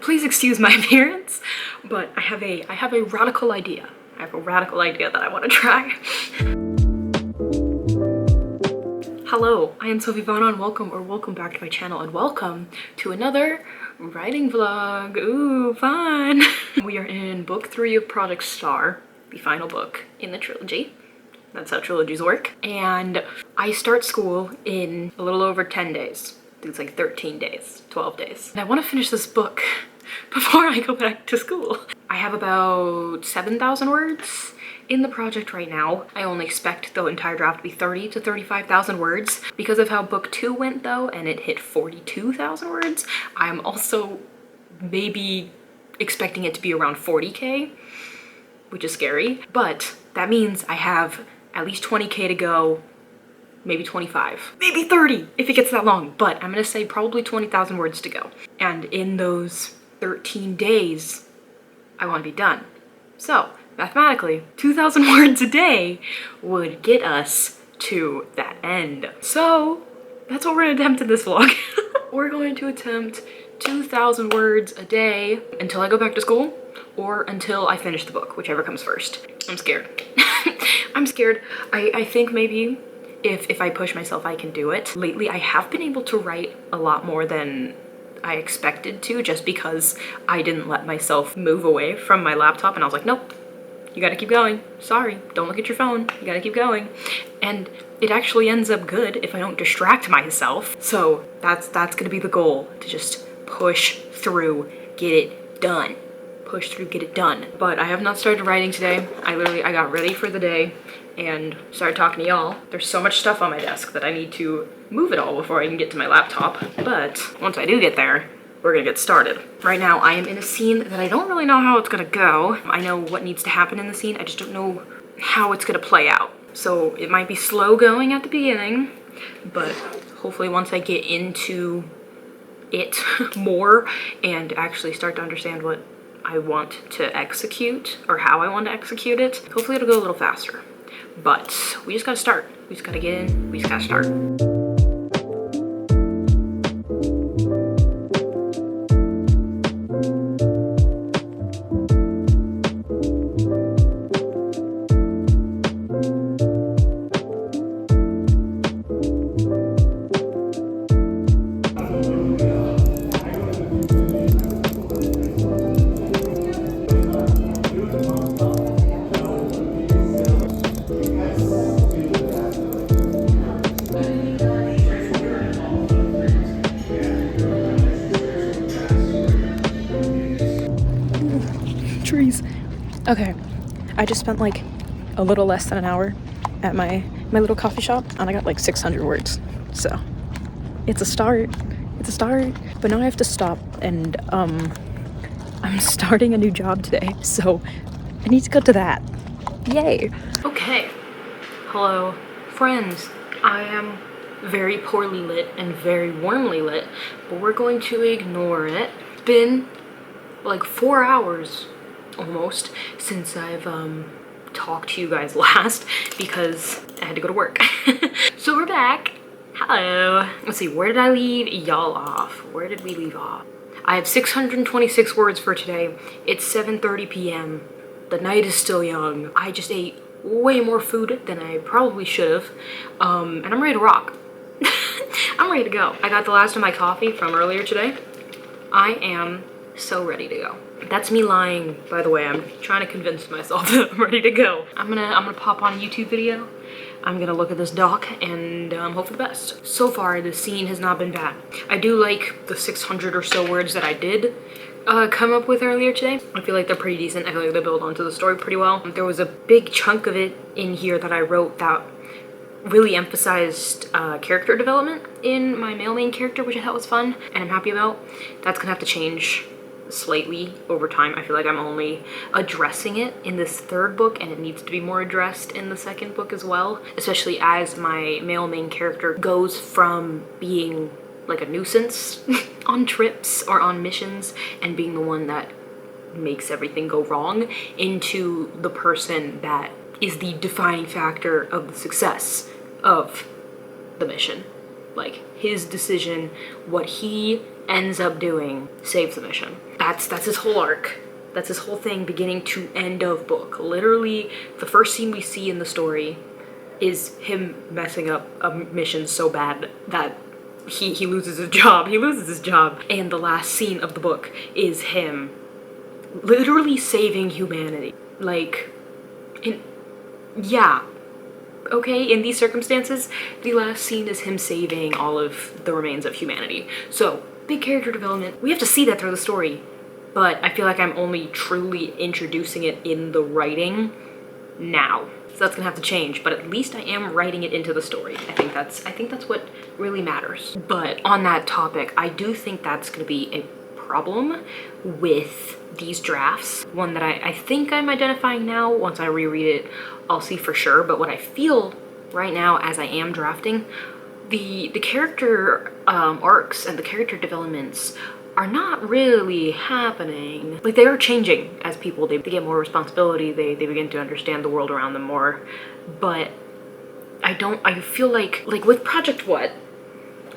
Please excuse my appearance, but I have a radical idea. I have a radical idea that I want to try. Hello, I am Sophie and welcome back to my channel, and welcome to another writing vlog. Ooh, fun. We are in book 3 of Project Star, the final book in the trilogy. That's how trilogies work. And I start school in a little over 10 days. I think it's like 13 days, 12 days. And I want to finish this book before I go back to school. I have about 7,000 words in the project right now. I only expect the entire draft to be 30 to 35,000 words. Because of how book 2 went though, and it hit 42,000 words, I'm also maybe expecting it to be around 40K, which is scary. But that means I have at least 20K to go, maybe 25, maybe 30 if it gets that long. But I'm gonna say probably 20,000 words to go. And in those 13 days, I want to be done. So mathematically, 2,000 words a day would get us to that end. So that's what we're gonna attempt in this vlog. We're going to attempt 2,000 words a day until I go back to school, or until I finish the book, whichever comes first. I'm scared. I'm scared. I think maybe if I push myself, I can do it. Lately, I have been able to write a lot more than I expected to, just because I didn't let myself move away from my laptop, and I was like, nope, you gotta keep going. Sorry, don't look at your phone. You gotta keep going. And it actually ends up good if I don't distract myself. So that's gonna be the goal, to just push through, get it done. Push through, get it done. But I have not started writing today. I got ready for the day and started talking to y'all. There's so much stuff on my desk that I need to move it all before I can get to my laptop. But once I do get there, we're gonna get started. Right now, I am in a scene that I don't really know how it's gonna go. I know what needs to happen in the scene, I just don't know how it's gonna play out. So it might be slow going at the beginning, but hopefully once I get into it more and actually start to understand what I want to execute, or how I want to execute it, hopefully it'll go a little faster. But we just gotta start. We just gotta get in, we just gotta start. Trees. Okay, I just spent like a little less than an hour at my little coffee shop, and I got like 600 words. So it's a start. It's a start. But now I have to stop, and I'm starting a new job today, so I need to go to that. Yay. Okay. Hello, friends. I am very poorly lit and very warmly lit, but we're going to ignore it. It's been like 4 hours almost since I've talked to you guys last, because I had to go to work. So we're back. Hello. Let's see, where did I leave y'all off? Where did we leave off? I have 626 words for today. It's 7:30 p.m. The night is still young. I just ate way more food than I probably should have, and I'm ready to rock. I'm ready to go. I got the last of my coffee from earlier today. I am so ready to go. That's me lying, by the way. I'm trying to convince myself that I'm ready to go. I'm gonna pop on a YouTube video. I'm gonna look at this doc and hope for the best. So far, the scene has not been bad. I do like the 600 or so words that I did come up with earlier today. I feel like they're pretty decent. I feel like they build onto the story pretty well. There was a big chunk of it in here that I wrote that really emphasized character development in my male main character, which I thought was fun and I'm happy about. That's gonna have to change slightly over time. I feel like I'm only addressing it in this 3rd book, and it needs to be more addressed in the 2nd book as well, especially as my male main character goes from being like a nuisance on trips or on missions and being the one that makes everything go wrong into the person that is the defining factor of the success of the mission. Like, his decision, what he ends up doing saves the mission. That's his whole arc. That's his whole thing, beginning to end of book. Literally, the first scene we see in the story is him messing up a mission so bad that he loses his job. He loses his job. And the last scene of the book is him literally saving humanity. Like, yeah. Okay, in these circumstances, the last scene is him saving all of the remains of humanity. So, big character development. We have to see that through the story, but I feel like I'm only truly introducing it in the writing now. So that's gonna have to change, but at least I am writing it into the story. I think that's what really matters. But on that topic, I do think that's gonna be a problem with these drafts. One that I think I'm identifying now. Once I reread it, I'll see for sure. But what I feel right now as I am drafting, the character arcs and the character developments are not really happening. Like, they are changing as people, they get more responsibility, they begin to understand the world around them more. But I feel like with Project What,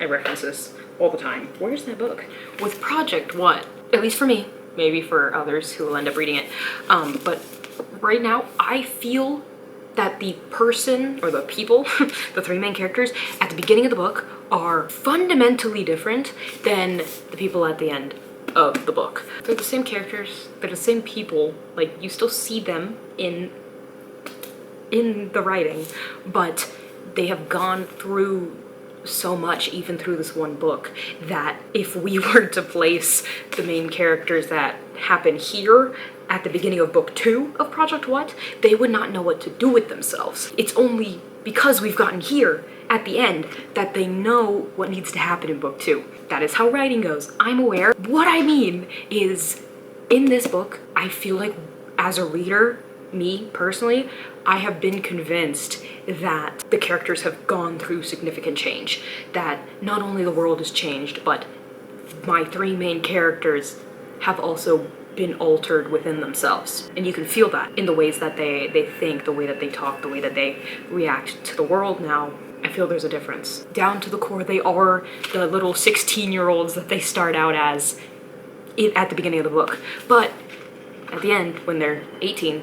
I reference this all the time. Where's that book? With Project What, at least for me, maybe for others who will end up reading it, but right now I feel that the person, or the people, the three main characters at the beginning of the book are fundamentally different than the people at the end of the book. They're the same characters, they're the same people, like, you still see them in the writing, but they have gone through so much, even through this one book, that if we were to place the main characters that happen here at the beginning of book 2 of Project What, they would not know what to do with themselves. It's only because we've gotten here at the end that they know what needs to happen in book 2. That is how writing goes. I'm aware. What I mean is, in this book, I feel like as a reader, me personally, I have been convinced that the characters have gone through significant change. That not only the world has changed, but my three main characters have also been altered within themselves. And you can feel that in the ways that they think, the way that they talk, the way that they react to the world now. I feel there's a difference. Down to the core, they are the little 16-year-olds that they start out as at the beginning of the book. But at the end, when they're 18,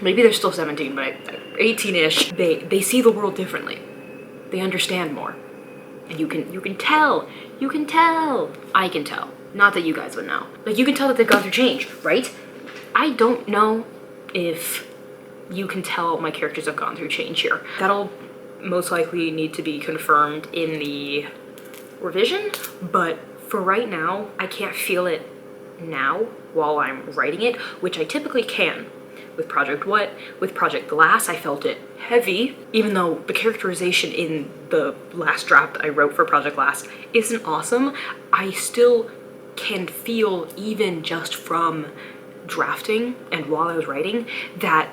maybe they're still 17, but 18-ish, they see the world differently. They understand more. And you can tell. I can tell. Not that you guys would know. Like, you can tell that they've gone through change, right? I don't know if you can tell my characters have gone through change here. That'll most likely need to be confirmed in the revision, but for right now, I can't feel it now while I'm writing it, which I typically can. With Project What, with Project Glass, I felt it heavy, even though the characterization in the last draft I wrote for Project Glass isn't awesome. I still can feel, even just from drafting and while I was writing, that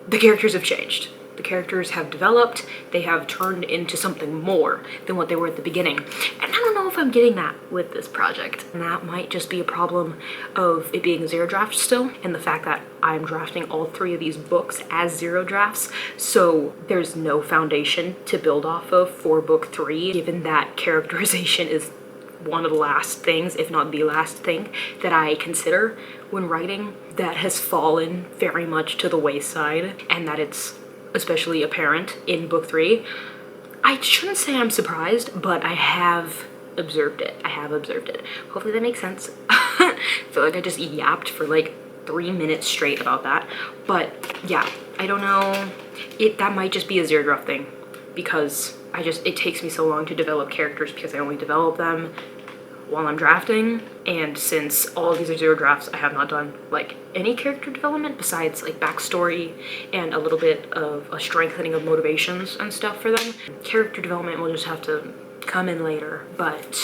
the characters have changed. The characters have developed, they have turned into something more than what they were at the beginning. And I don't know if I'm getting that with this project. And that might just be a problem of it being a zero draft still, and the fact that I'm drafting all three of these books as zero drafts, so there's no foundation to build off of for book 3, given that characterization is one of the last things, if not the last thing, that I consider when writing, that has fallen very much to the wayside, and that it's especially apparent in book 3. I shouldn't say I'm surprised, but I have observed it. Hopefully that makes sense. I feel like I just yapped for like 3 minutes straight about that. But yeah, I don't know. That might just be a zero draft thing, because it takes me so long to develop characters because I only develop them while I'm drafting, and since all of these are zero drafts, I have not done like any character development besides like backstory and a little bit of a strengthening of motivations and stuff for them. Character development will just have to come in later, but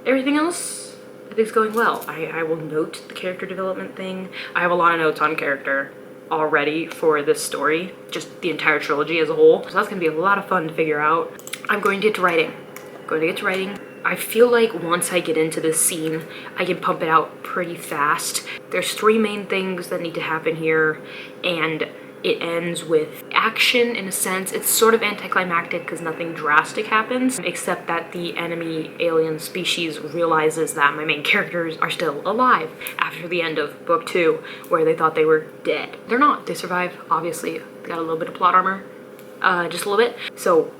everything else I think is going well. I will note the character development thing. I have a lot of notes on character already for this story, just the entire trilogy as a whole, so that's gonna be a lot of fun to figure out. I'm going to get to writing. I feel like once I get into this scene, I can pump it out pretty fast. There's 3 main things that need to happen here, and It ends with action in a sense. It's sort of anticlimactic because nothing drastic happens, except that the enemy alien species realizes that my main characters are still alive after the end of book 2, where they thought they were dead. They're not. They survive, obviously. They got a little bit of plot armor, just a little bit. So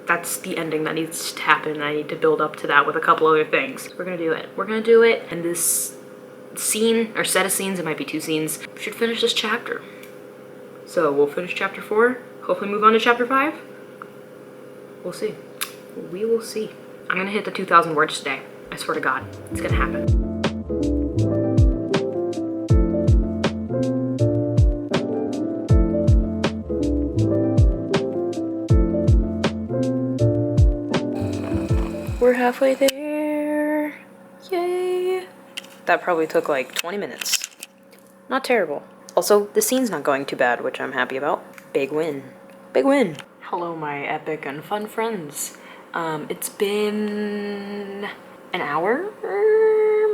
that's the ending that needs to happen, and I need to build up to that with a couple other things. We're gonna do it. We're gonna do it, and this scene, or set of scenes, it might be 2 scenes, should finish this chapter. So we'll finish chapter 4, hopefully move on to chapter 5. We'll see. We will see. I'm gonna hit the 2,000 words today. I swear to God, it's gonna happen. We're halfway there. Yay. That probably took like 20 minutes. Not terrible. Also, the scene's not going too bad, which I'm happy about. Big win. Big win. Hello, my epic and fun friends. It's been an hour,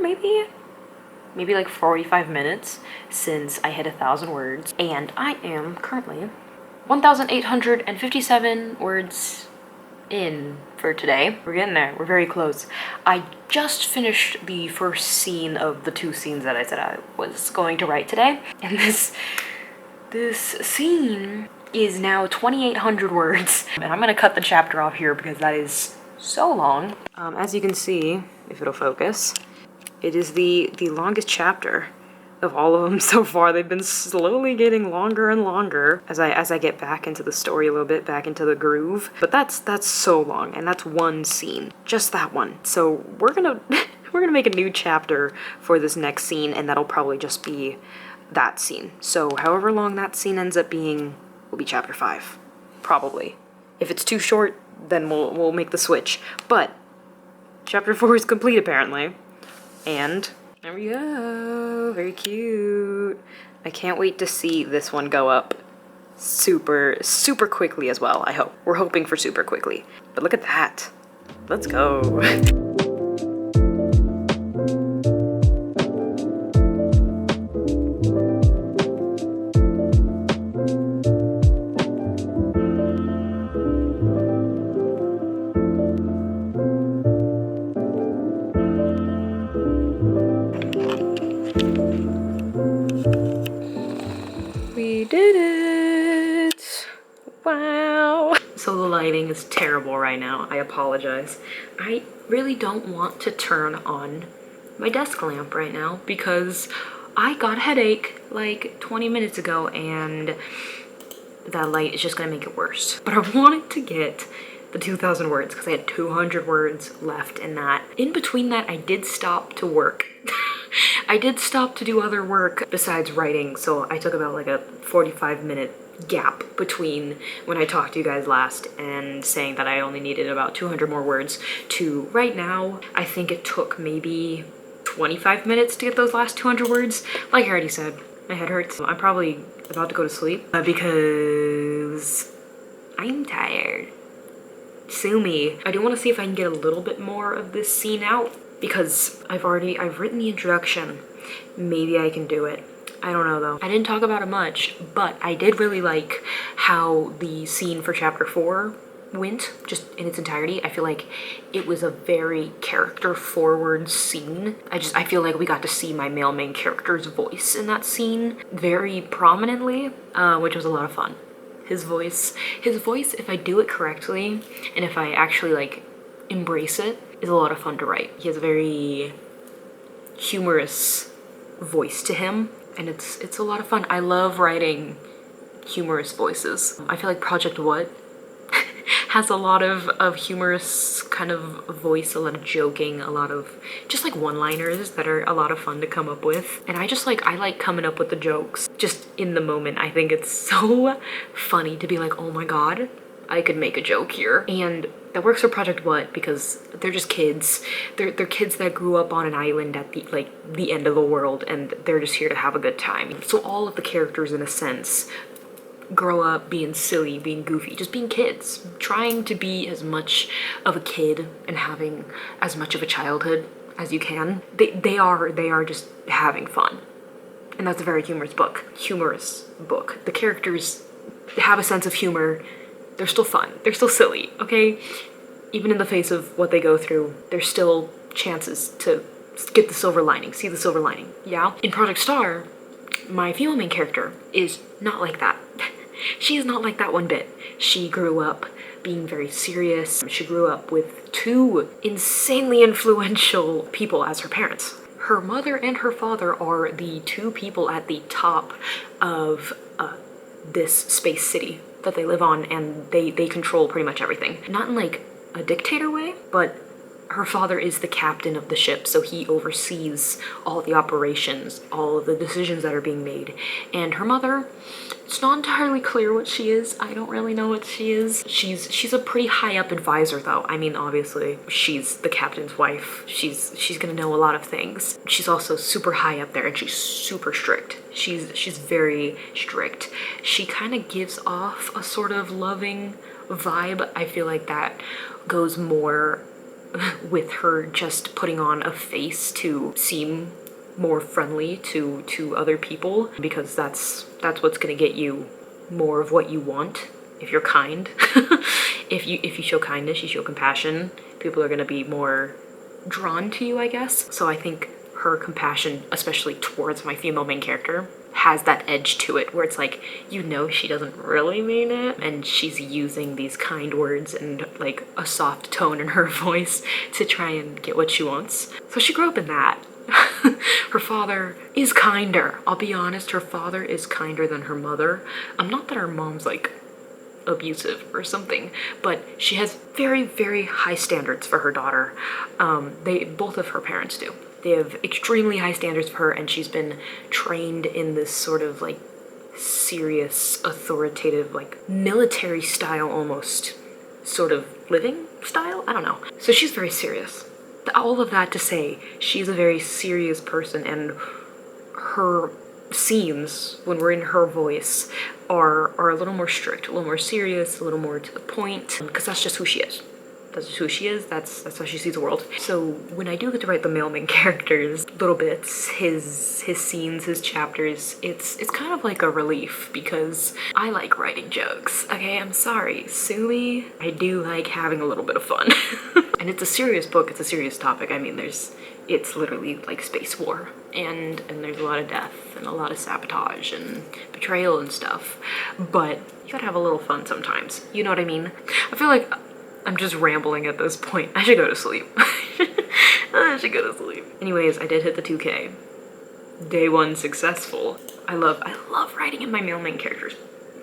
maybe like 45 minutes since I hit 1,000 words, and I am currently 1,857 words in for today. We're getting there. We're very close. I just finished the first scene of the 2 scenes that I said I was going to write today, and this scene is now 2,800 words, and I'm gonna cut the chapter off here because that is so long. As you can see, if it'll focus, it is the longest chapter of all of them so far. They've been slowly getting longer and longer as I get back into the story a little bit, back into the groove. But that's so long, and that's one scene, just that one. So we're gonna make a new chapter for this next scene, and that'll probably just be that scene. So however long that scene ends up being will be chapter 5, probably. If it's too short, then we'll make the switch. But chapter 4 is complete apparently, and there we go. Very cute. I can't wait to see this one go up super quickly as well, I hope. We're hoping for super quickly. But look at that. Let's go. We did it! Wow! So the lighting is terrible right now. I apologize. I really don't want to turn on my desk lamp right now because I got a headache like 20 minutes ago, and that light is just gonna make it worse. But I wanted to get the 2,000 words because I had 200 words left in that. In between that, I did stop to work. I did stop to do other work besides writing, so I took about like a 45-minute gap between when I talked to you guys last and saying that I only needed about 200 more words to right now. I think it took maybe 25 minutes to get those last 200 words. Like I already said, my head hurts. I'm probably about to go to sleep because I'm tired. Sue me. I do want to see if I can get a little bit more of this scene out because I've written the introduction. Maybe I can do it. I don't know though. I didn't talk about it much, but I did really like how the scene for chapter 4 went, just in its entirety. I feel like it was a very character forward scene. I feel like we got to see my male main character's voice in that scene very prominently, which was a lot of fun. His voice, if I do it correctly, and if I actually like embrace it, is a lot of fun to write. He has a very humorous voice to him, and it's a lot of fun. I love writing humorous voices. I feel like Project What has a lot of humorous kind of voice, a lot of joking, a lot of just like one-liners that are a lot of fun to come up with. And I like coming up with the jokes just in the moment. I think it's so funny to be like, oh my god, I could make a joke here. And that works for Project What because they're just kids. They're kids that grew up on an island at the end of the world, and they're just here to have a good time. So all of the characters, in a sense, grow up being silly, being goofy, just being kids, trying to be as much of a kid and having as much of a childhood as you can. They are just having fun. And that's a very humorous book. The characters have a sense of humor. They're still fun. They're still silly, okay? Even in the face of what they go through, there's still chances to get the silver lining, see the silver lining, yeah? In Project Star, my female main character is not like that. She is not like that one bit. She grew up being very serious. She grew up with two insanely influential people as her parents. Her mother and her father are the two people at the top of this space city that they live on, and they control pretty much everything. Not in like a dictator way, but her father is the captain of the ship, so he oversees all the operations, all of the decisions that are being made. And her mother, it's not entirely clear what she is. I don't really know what she is. She's a pretty high up advisor though. I mean, obviously she's the captain's wife. She's gonna know a lot of things. She's also super high up there, and she's super strict. She's very strict. She kind of gives off a sort of loving vibe. I feel like that goes more with her just putting on a face to seem more friendly to other people, because that's what's gonna get you more of what you want if you're kind. if you show kindness, you show compassion, people are gonna be more drawn to you, I guess. So I think her compassion, especially towards my female main character, has that edge to it where it's like, you know, she doesn't really mean it, and she's using these kind words and like a soft tone in her voice to try and get what she wants. So she grew up in that. Her father is kinder. I'll be honest, her father is kinder than her mother. Not that her mom's like abusive or something, but she has very, very high standards for her daughter. Both of her parents do. They have extremely high standards for her, and she's been trained in this sort of like serious, authoritative, like military style almost sort of living style. I don't know. So she's very serious. All of that to say, she's a very serious person, and her scenes, when we're in her voice, are a little more strict, a little more serious, a little more to the point, because that's just who she is. That's just who she is. That's how she sees the world. So when I do get to write the male main characters, little bits, his scenes, his chapters, it's kind of like a relief, because I like writing jokes. Okay, I'm sorry, sue me. I do like having a little bit of fun. And it's a serious book. It's a serious topic. I mean, it's literally like space war, and there's a lot of death and a lot of sabotage and betrayal and stuff. But you gotta have a little fun sometimes. You know what I mean? I feel like I'm just rambling at this point. I should go to sleep. I should go to sleep. Anyways, I did hit the 2K. Day 1 successful. I love writing in my male main character's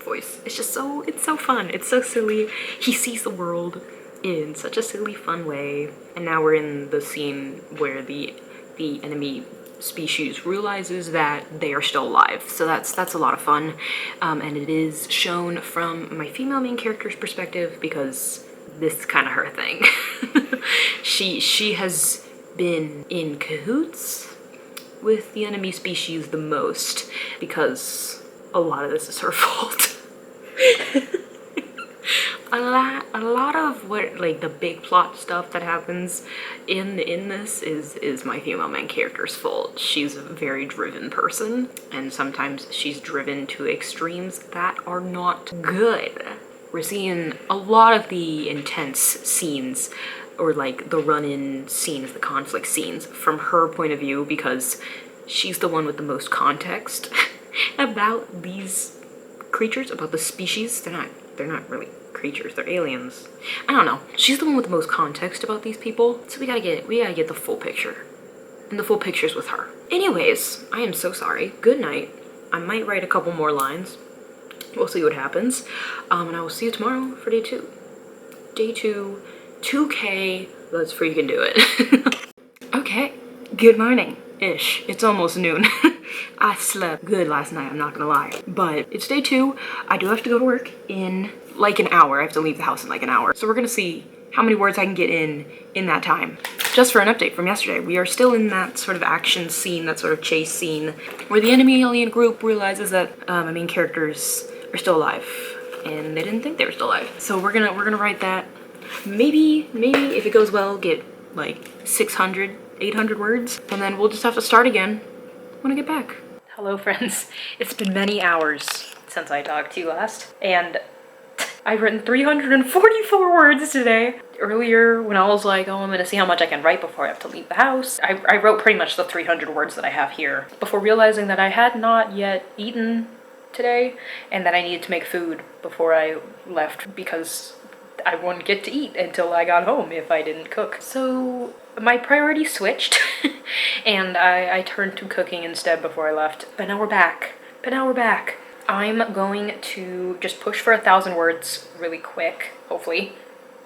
voice. It's so fun. It's so silly. He sees the world in such a silly, fun way. And now we're in the scene where the enemy species realizes that they are still alive. So that's a lot of fun. And it is shown from my female main character's perspective, because this is kind of her thing. She has been in cahoots with the enemy species the most, because a lot of this is her fault. A lot of what, like, the big plot stuff that happens in this is my female main character's fault. She's a very driven person, and sometimes she's driven to extremes that are not good. We're seeing a lot of the intense scenes, or like the run-in scenes, the conflict scenes, from her point of view, because she's the one with the most context about these creatures, about the species. They're not really creatures, they're aliens. I don't know. She's the one with the most context about these people, so we gotta get the full picture. And the full picture's with her. Anyways, I am so sorry. Good night. I might write a couple more lines. We'll see what happens. And I will see you tomorrow for day 2. Day 2, 2K, let's freaking do it. Okay, good morning-ish. It's almost noon. I slept good last night, I'm not gonna lie. But it's day 2. I do have to go to work in like an hour. I have to leave the house in like an hour. So we're gonna see how many words I can get in that time. Just for an update from yesterday, we are still in that sort of action scene, that sort of chase scene, where the enemy alien group realizes that my main characters are still alive, and they didn't think they were still alive. So we're gonna write that. Maybe if it goes well, get like 600, 800 words, and then we'll just have to start again when I get back. Hello friends, it's been many hours since I talked to you last, and I've written 344 words today. Earlier when I was like, oh, I'm gonna see how much I can write before I have to leave the house, I wrote pretty much the 300 words that I have here before realizing that I had not yet eaten today and that I needed to make food before I left because I wouldn't get to eat until I got home if I didn't cook. So my priority switched and I turned to cooking instead before I left. But now we're back. I'm going to just push for 1,000 words really quick, hopefully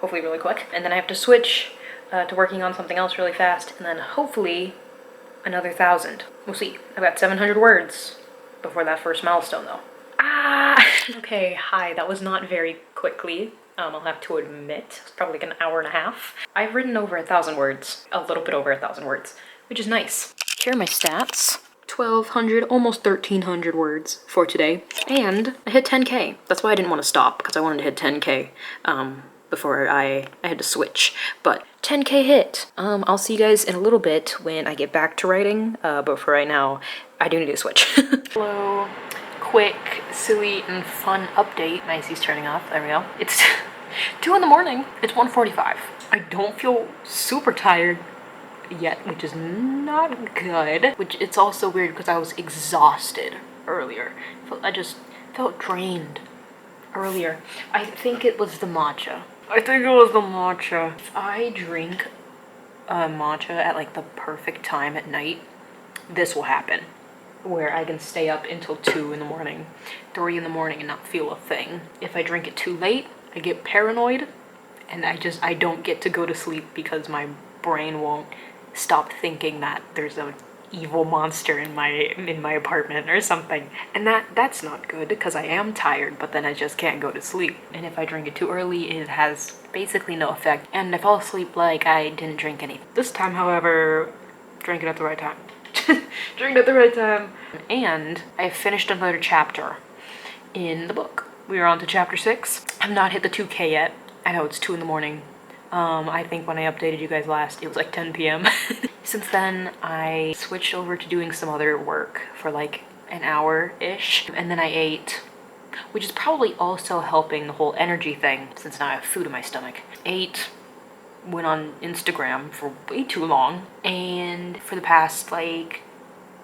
really quick. And then I have to switch to working on something else really fast, and then hopefully another 1,000. We'll see. I've got 700 words before that first milestone though. Okay, hi, that was not very quickly. I'll have to admit, it's probably like an hour and a half. I've written over 1,000 words, a little bit over 1,000 words, which is nice. Here are my stats. 1,200, almost 1,300 words for today. And I hit 10K. That's why I didn't want to stop, because I wanted to hit 10K before I had to switch. But 10K hit. I'll see you guys in a little bit when I get back to writing, but for right now, I do need to switch. Hello. Quick, silly, and fun update. My AC's turning off. There we go. It's 2 in the morning. It's 1:45. I don't feel super tired yet, which is not good. Which it's also weird because I was exhausted earlier. I just felt drained earlier. I think it was the matcha. If I drink matcha at like the perfect time at night, this will happen. Where I can stay up until 2 in the morning, 3 in the morning and not feel a thing. If I drink it too late, I get paranoid and I don't get to go to sleep because my brain won't stop thinking that there's an evil monster in my apartment or something. And that's not good because I am tired, but then I just can't go to sleep. And if I drink it too early, it has basically no effect. And I fall asleep like I didn't drink anything. This time, however, drank it at the right time. Drink at the right time. And I finished another chapter in the book. We are on to chapter 6. I've not hit the 2K yet. I know it's 2 in the morning. I think when I updated you guys last, it was like 10 p.m. Since then, I switched over to doing some other work for like an hour-ish. And then I ate, which is probably also helping the whole energy thing since now I have food in my stomach. Ate, went on Instagram for way too long, and for the past like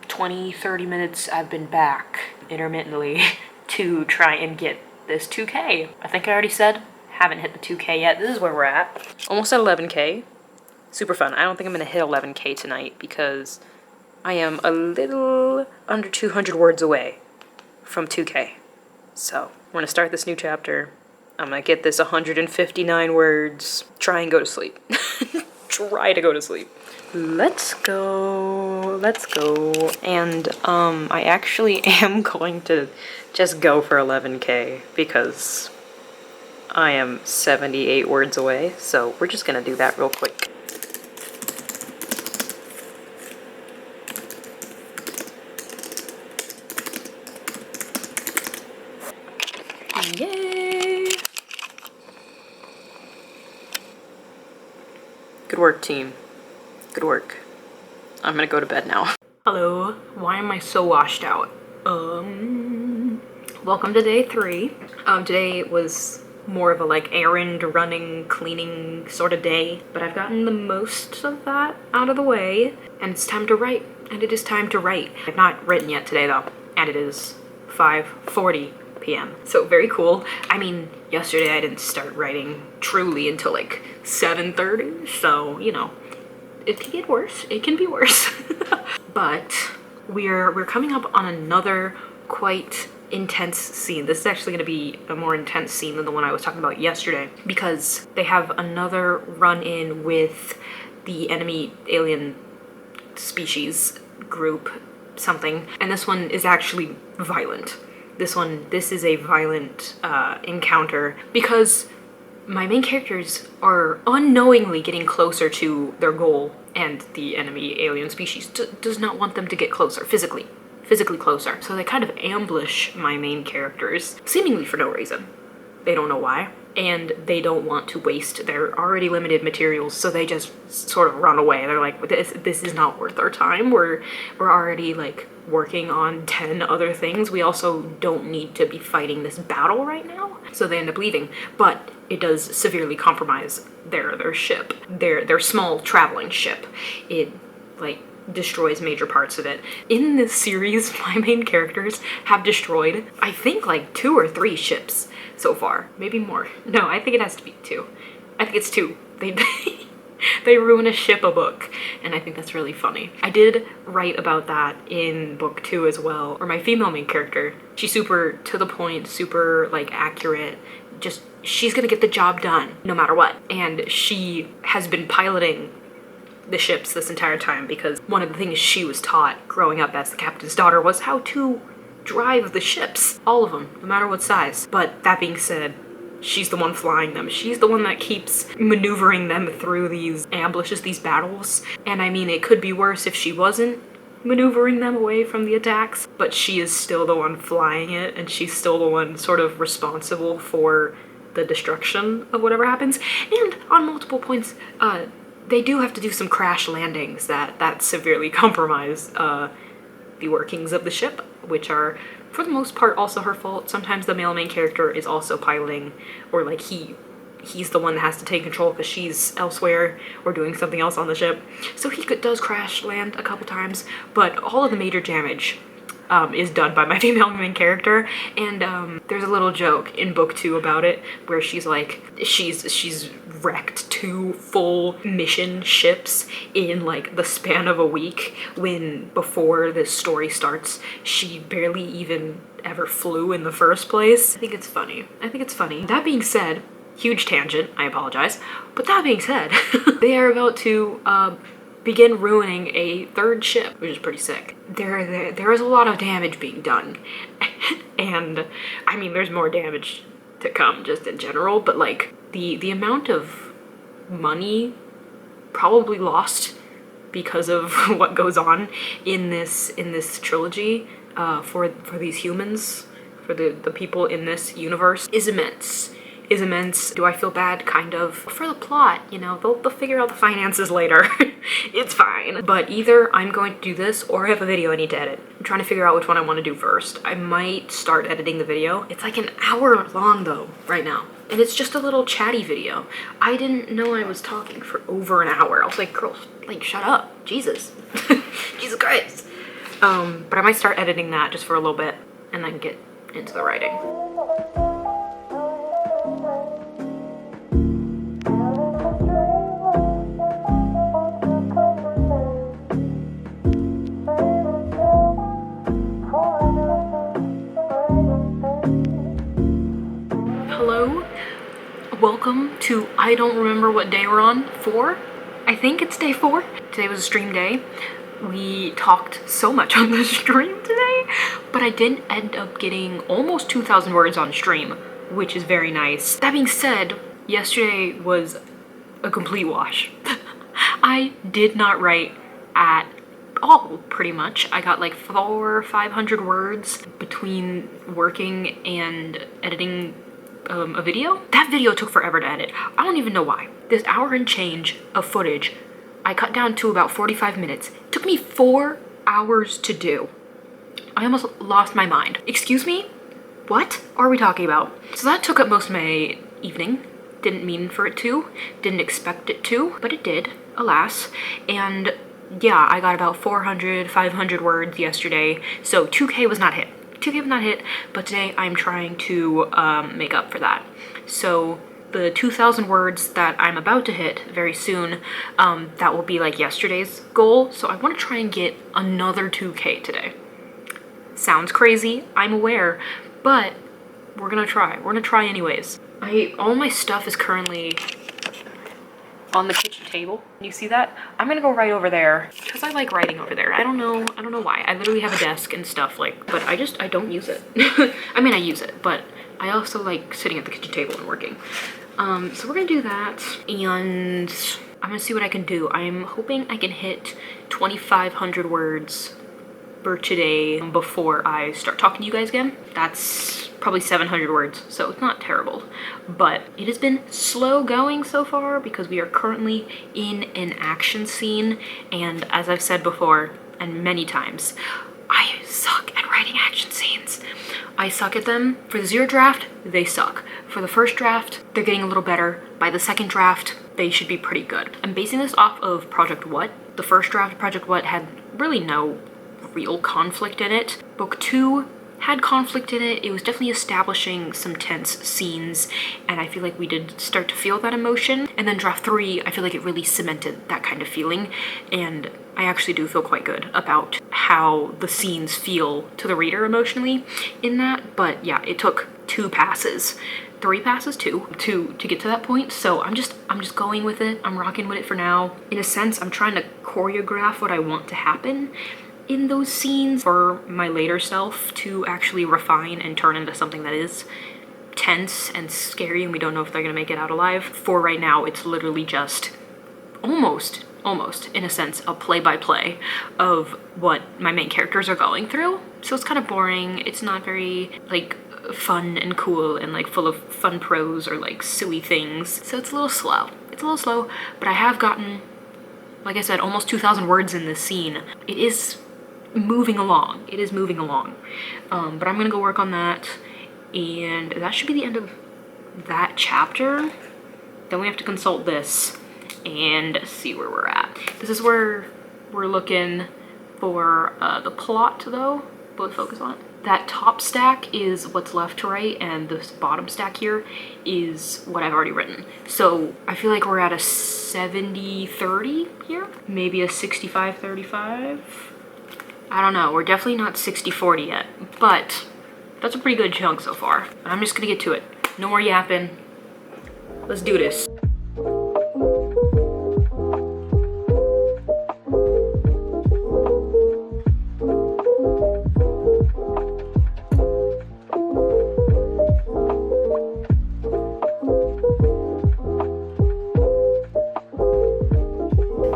20-30 minutes I've been back intermittently to try and get this 2K. I think I already said haven't hit the 2K yet. This is where we're at. Almost at 11K. Super fun. I don't think I'm gonna hit 11K tonight because I am a little under 200 words away from 2K. So we're gonna start this new chapter. I'm gonna get this 159 words. Try and go to sleep. Try to go to sleep. Let's go. And I actually am going to just go for 11K because I am 78 words away. So we're just gonna do that real quick. Yay! Good work, team. Good work. I'm gonna go to bed now. Hello. Why am I so washed out? Welcome to day 3. Today was more of a like errand running, cleaning sort of day, but I've gotten the most of that out of the way, and it's time to write. And it is time to write. I've not written yet today though, and it is 5:40 p.m. So very cool. I mean, yesterday I didn't start writing truly until like 7:30, so you know, it can get worse. It can be worse. But we're coming up on another quite intense scene. This is actually going to be a more intense scene than the one I was talking about yesterday because they have another run-in with the enemy alien species group something, and this one is actually violent. This is a violent encounter because my main characters are unknowingly getting closer to their goal, and the enemy alien species does not want them to get closer, physically closer. So they kind of ambush my main characters, seemingly for no reason. They don't know why. and they don't want to waste their already limited materials, so they just sort of run away. They're like, this is not worth our time. We're already like working on 10 other things. We also don't need to be fighting this battle right now. So they end up leaving, but it does severely compromise their ship, their small traveling ship. It like destroys major parts of it. In this series, my main characters have destroyed, I think, like 2 or 3 ships so far, maybe more. No, I think it has to be 2. I think it's 2. They ruin a ship a book, and I think that's really funny. I did write about that in book 2 as well, where my female main character, she's super to the point, super like accurate, just she's gonna get the job done no matter what. And she has been piloting the ships this entire time because one of the things she was taught growing up as the captain's daughter was how to drive the ships, all of them, no matter what size. But that being said, she's the one flying them. She's the one that keeps maneuvering them through these ambushes, these battles. And I mean, it could be worse if she wasn't maneuvering them away from the attacks, but she is still the one flying it, and she's still the one sort of responsible for the destruction of whatever happens. And on multiple points, they do have to do some crash landings that severely compromise the workings of the ship, which are for the most part also her fault. Sometimes the male main character is also piloting, or like he's the one that has to take control because she's elsewhere or doing something else on the ship. So he does crash land a couple times, but all of the major damage is done by my female main character. And there's a little joke in book 2 about it, where she's like, she's wrecked 2 full mission ships in like the span of a week, when before this story starts she barely even ever flew in the first place. I think it's funny. I think it's funny. That being said, huge tangent, I apologize, but that being said, they are about to begin ruining a 3rd ship, which is pretty sick. There is a lot of damage being done, and I mean, there's more damage to come just in general, but like the amount of money probably lost because of what goes on in this trilogy for these humans, for the people in this universe, is immense. Do I feel bad? Kind of. For the plot, you know, they'll figure out the finances later. It's fine. But either I'm going to do this or I have a video I need to edit. I'm trying to figure out which one I want to do first. I might start editing the video. It's like an hour long though right now, and it's just a little chatty video. I didn't know I was talking for over an hour. I was like, girl, like, shut up. Jesus. Jesus Christ. But I might start editing that just for a little bit and then get into the writing. Hello, welcome to, I don't remember what day we're on, 4? I think it's day 4. Today was a stream day. We talked so much on the stream today, but I did end up getting almost 2,000 words on stream, which is very nice. That being said, yesterday was a complete wash. I did not write at all, pretty much. I got like 400 or 500 words between working and editing a video. That video took forever to edit. I don't even know why. This hour and change of footage I cut down to about 45 minutes. It took me 4 hours to do. I almost lost my mind. Excuse me? What are we talking about? So that took up most of my evening. Didn't mean for it to. Didn't expect it to, but it did, alas. And yeah, I got about 400, 500 words yesterday. So 2K was not hit. 2K was not hit, but today I'm trying to make up for that. So the 2,000 words that I'm about to hit very soon, that will be like yesterday's goal. So I want to try and get another 2K today. Sounds crazy, I'm aware, but we're gonna try. We're gonna try anyways. All my stuff is currently on the kitchen table. You see that? I'm gonna go right over there because I like writing over there. I don't know why. I literally have a desk and stuff, like, but I don't use it. I mean, I use it, but I also like sitting at the kitchen table and working. So we're gonna do that, and I'm gonna see what I can do. I'm hoping I can hit 2,500 words for today before I start talking to you guys again. That's probably 700 words, so it's not terrible. But it has been slow going so far because we are currently in an action scene, and as I've said before and many times, I suck at writing action scenes. I suck at them. For the 0 draft, they suck. For the first draft, they're getting a little better. By the second draft, they should be pretty good. I'm basing this off of Project What. The first draft of Project What had really no real conflict in it. Book 2 had conflict in it. It was definitely establishing some tense scenes, and I feel like we did start to feel that emotion. And then draft 3, I feel like it really cemented that kind of feeling, and I actually do feel quite good about how the scenes feel to the reader emotionally in that. But yeah, it took 2 passes. 3 passes, 2 to get to that point. So I'm just going with it. I'm rocking with it for now. In a sense, I'm trying to choreograph what I want to happen in those scenes for my later self to actually refine and turn into something that is tense and scary, and we don't know if they're gonna make it out alive. For right now, it's literally just almost in a sense a play-by-play of what my main characters are going through. So it's kind of boring. It's not very like fun and cool and like full of fun prose or like silly things. So it's a little slow. It's a little slow, but I have gotten, like I said, almost 2,000 words in this scene. It is moving along. It is moving along. But I'm gonna go work on that, and that should be the end of that chapter. Then we have to consult this and see where we're at. This is where we're looking for the plot though. Both focus on it. That top stack is what's left to write, and this bottom stack here is what I've already written. So I feel like we're at a 70-30 here, maybe a 65-35. I don't know, we're definitely not 60-40 yet, but that's a pretty good chunk so far. I'm just gonna get to it. No more yapping. Let's do this.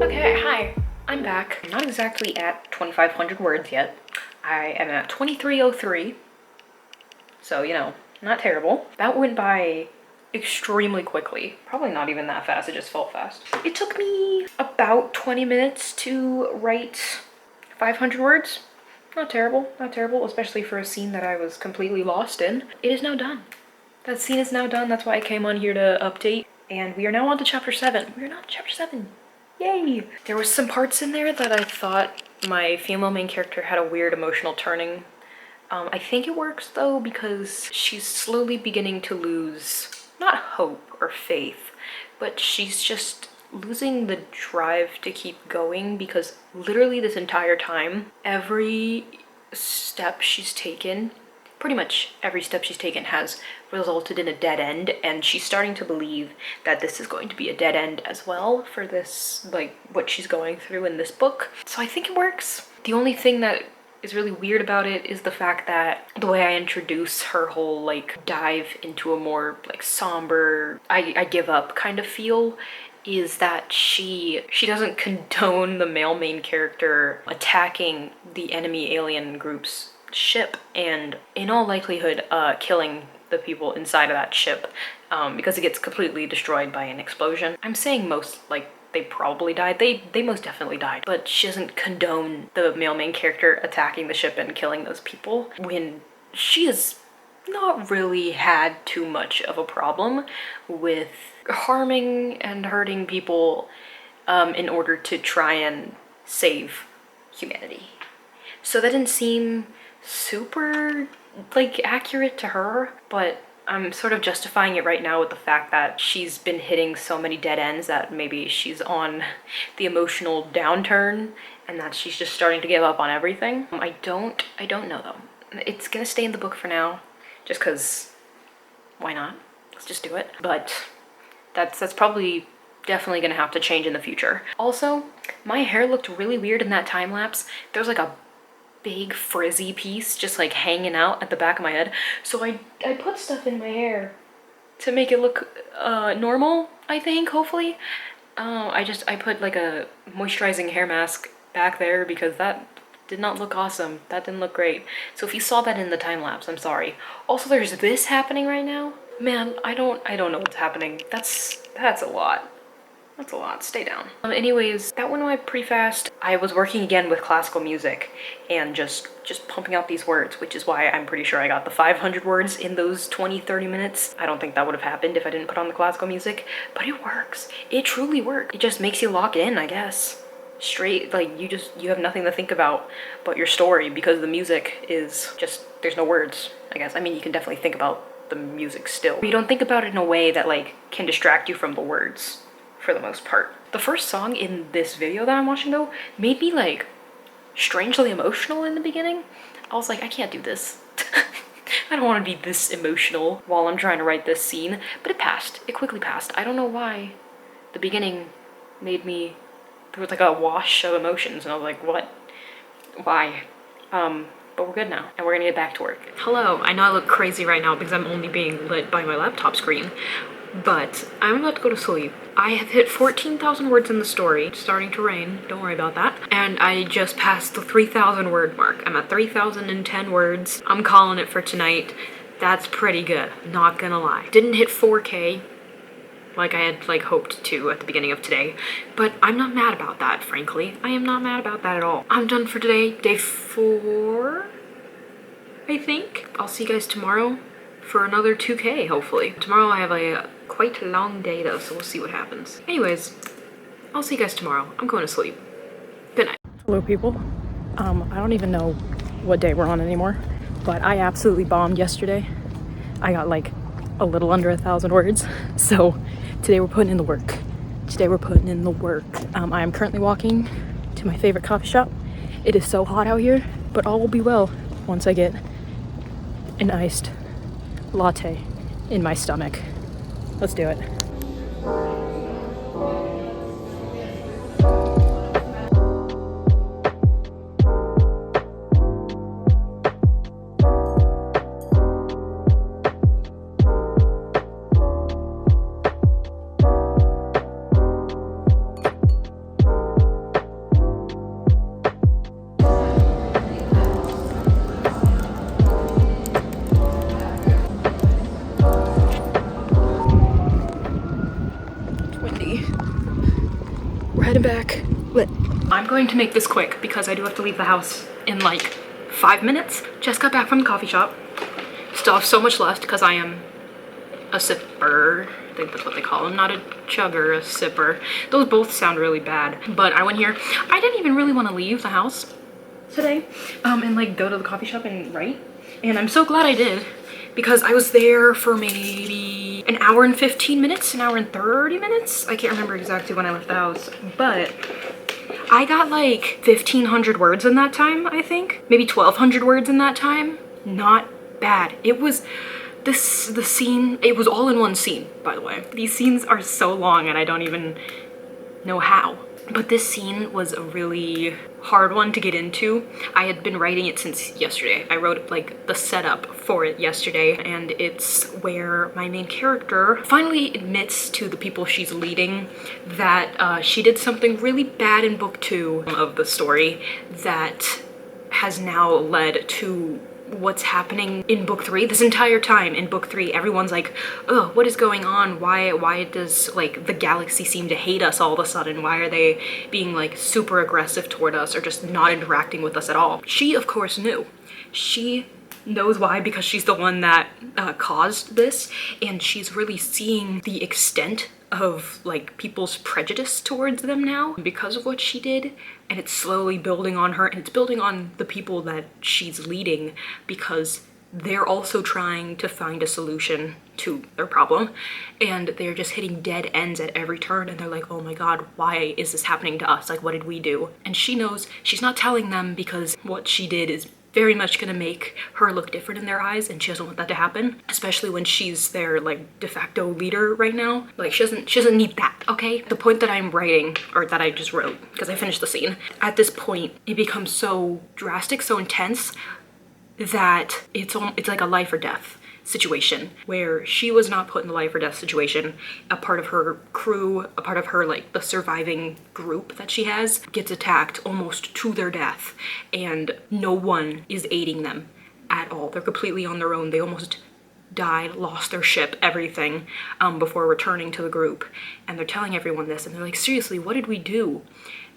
Okay, hi, I'm back. I'm not exactly at 2,500 words yet. I am at 2303. So, you know, not terrible. That went by extremely quickly. Probably not even that fast, it just felt fast. It took me about 20 minutes to write 500 words. Not terrible, not terrible, especially for a scene that I was completely lost in. It is now done. That scene is now done. That's why I came on here to update. And we are now on to chapter 7. We are now on to chapter 7. Yay! There was some parts in there that I thought my female main character had a weird emotional turning. I think it works though because she's slowly beginning to lose, not hope or faith, but she's just losing the drive to keep going, because literally this entire time, every step she's taken, pretty much every step she's taken has resulted in a dead end, and she's starting to believe that this is going to be a dead end as well for this, like what she's going through in this book. So I think it works. The only thing that is really weird about it is the fact that the way I introduce her whole like dive into a more like somber, I give up kind of feel, is that she doesn't condone the male main character attacking the enemy alien group's ship and in all likelihood killing the people inside of that ship because it gets completely destroyed by an explosion. I'm saying most, like they probably died. They most definitely died, but she doesn't condone the male main character attacking the ship and killing those people when she has not really had too much of a problem with harming and hurting people in order to try and save humanity. So that didn't seem super like accurate to her, but I'm sort of justifying it right now with the fact that she's been hitting so many dead ends that maybe she's on the emotional downturn and that she's just starting to give up on everything. I don't know though. It's gonna stay in the book for now, just cause why not? Let's just do it. But that's probably definitely gonna have to change in the future. Also, my hair looked really weird in that time lapse. There's like a big frizzy piece just like hanging out at the back of my head. So I put stuff in my hair to make it look normal, I think, hopefully. I put like a moisturizing hair mask back there because that Did not look awesome. That didn't look great. So if you saw that in the time lapse, I'm sorry. Also, there's this happening right now. Man, I don't know what's happening. That's a lot. That's a lot. Stay down. Anyways, that went by pretty fast. I was working again with classical music and just pumping out these words, which is why I'm pretty sure I got the 500 words in those 20-30 minutes. I don't think that would have happened if I didn't put on the classical music, but it works. It truly works. It just makes you lock in, I guess. Straight, like you have nothing to think about but your story because the music is just, there's no words, I guess. I mean, you can definitely think about the music still. But you don't think about it in a way that like can distract you from the words. For the most part. The first song in this video that I'm watching though made me like strangely emotional in the beginning. I was like, I can't do this. I don't want to be this emotional while I'm trying to write this scene, but it passed. It quickly passed. I don't know why. The beginning made me, there was like a wash of emotions and I was like, what? Why? But we're good now and we're gonna get back to work. Hello, I know I look crazy right now because I'm only being lit by my laptop screen. But I'm about to go to sleep. I have hit 14,000 words in the story. It's starting to rain, don't worry about that. And I just passed the 3,000 word mark. I'm at 3,010 words. I'm calling it for tonight. That's pretty good, not gonna lie. Didn't hit 4K like I had like hoped to at the beginning of today, but I'm not mad about that, frankly. I am not mad about that at all. I'm done for today, day 4, I think. I'll see you guys tomorrow for another 2K, hopefully. Tomorrow I have a quite long day though, so we'll see what happens. Anyways, I'll see you guys tomorrow. I'm going to sleep. Good night. Hello, people. I don't even know what day we're on anymore, but I absolutely bombed yesterday. I got like a little under 1,000 words, so today we're putting in the work. Today we're putting in the work. I am currently walking to my favorite coffee shop. It is so hot out here, but all will be well once I get an iced latte in my stomach. Let's do it. We're heading back. Lit. I'm going to make this quick because I do have to leave the house in like 5 minutes. Just got back from the coffee shop. Still have so much left because I am a sipper. I think that's what they call them. Not a chugger, a sipper. Those both sound really bad. But I went here. I didn't even really want to leave the house today and like go to the coffee shop and write. And I'm so glad I did because I was there for maybe an hour and 15 minutes, an hour and 30 minutes. I can't remember exactly when I left the house, but I got like 1,500 words in that time, I think. Maybe 1,200 words in that time. Not bad. It was the scene, it was all in one scene, by the way. These scenes are so long and I don't even know how. But this scene was a really hard one to get into. I had been writing it since yesterday. I wrote like the setup for it yesterday, and it's where my main character finally admits to the people she's leading that she did something really bad in book 2 of the story that has now led to what's happening in book 3. This entire time in book 3, everyone's like, oh, what is going on? Why does like the galaxy seem to hate us all of a sudden? Why are they being like super aggressive toward us or just not interacting with us at all? She of course knew. She knows why because she's the one that caused this, and she's really seeing the extent of like people's prejudice towards them now because of what she did, and it's slowly building on her, and it's building on the people that she's leading because they're also trying to find a solution to their problem, and they're just hitting dead ends at every turn, and they're like, oh my god, why is this happening to us? Like, what did we do? And she knows she's not telling them because what she did is very much gonna make her look different in their eyes, and she doesn't want that to happen, especially when she's their like de facto leader right now. Like, she doesn't need that, okay? The point that I'm writing, or that I just wrote because I finished the scene, at this point it becomes so drastic, so intense that it's like a life or death situation where she was not put in the life or death situation. A part of her crew, a part of her, like, the surviving group that she has, gets attacked almost to their death, and no one is aiding them at all. They're completely on their own. They almost died, lost their ship, everything, before returning to the group. And they're telling everyone this, and they're like, seriously, what did we do?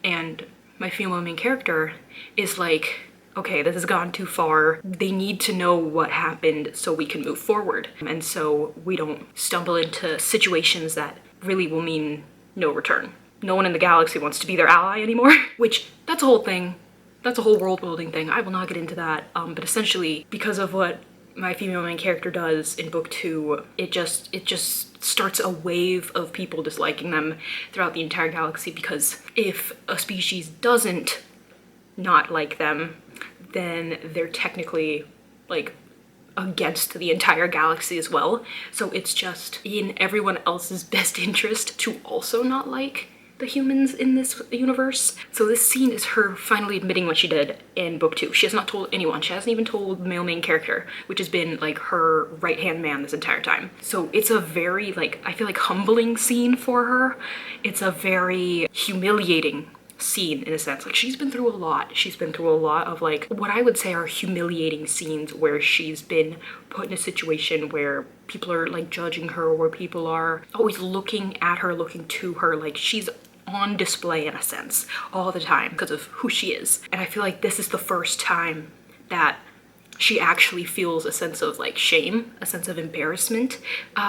And my female main character is like, okay, this has gone too far. They need to know what happened so we can move forward. And so we don't stumble into situations that really will mean no return. No one in the galaxy wants to be their ally anymore, which that's a whole thing. That's a whole world building thing. I will not get into that. But essentially, because of what my female main character does in book 2, it just starts a wave of people disliking them throughout the entire galaxy, because if a species doesn't not like them, then they're technically, like, against the entire galaxy as well. So it's just in everyone else's best interest to also not like the humans in this universe. So this scene is her finally admitting what she did in book 2. She has not told anyone. She hasn't even told the male main character, which has been, like, her right-hand man this entire time. So it's a very, like, I feel like humbling scene for her. It's a very humiliating scene in a sense. Like, she's been through a lot. She's been through a lot of, like, what I would say are humiliating scenes, where she's been put in a situation where people are, like, judging her, where people are always looking at her, looking to her. Like, she's on display in a sense all the time because of who she is. And I feel like this is the first time that she actually feels a sense of, like, shame, a sense of embarrassment